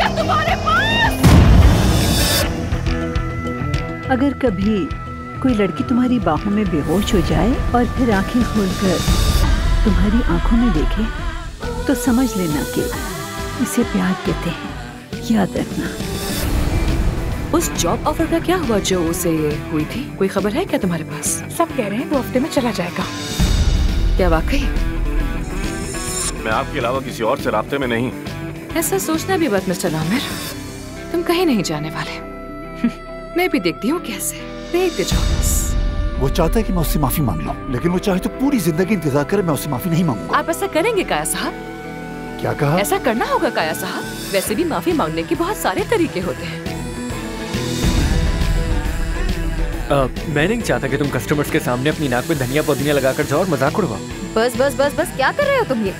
क्या तुम्हारे पास? अगर कभी कोई लड़की तुम्हारी बाहों में बेहोश हो जाए और फिर आंखें खोलकर तुम्हारी आंखों में देखे तो समझ लेना कि इसे प्यार कहते हैं, याद रखना। उस जॉब ऑफर का क्या हुआ जो उसे हुई थी? कोई खबर है क्या तुम्हारे पास? सब कह रहे हैं 2 हफ्ते में चला जाएगा। क्या वाकई? मैं आपके अलावा किसी और से राब्ते में नहीं। ऐसा सोचना भी मत मिस्टर आमिर, तुम कहीं नहीं जाने वाले। मैं भी देखती हूँ कैसे, देखते जाओ बस। वो चाहता है कि मैं उससे माफी मांग लूं, लेकिन वो चाहे तो पूरी जिंदगी इंतजार करे, मैं उससे माफी नहीं मांगूंगा। आप ऐसा करेंगे काया साहब? क्या कहा? ऐसा करना होगा काया साहब। वैसे भी माफी मांगने के बहुत सारे तरीके होते हैं। मैं नहीं चाहता कि तुम कस्टमर्स के सामने अपनी नाक में धनिया पुदीना लगाकर जाओ और मजाक उड़वाओ। बस बस बस बस, क्या कर रहे हो तुम ये?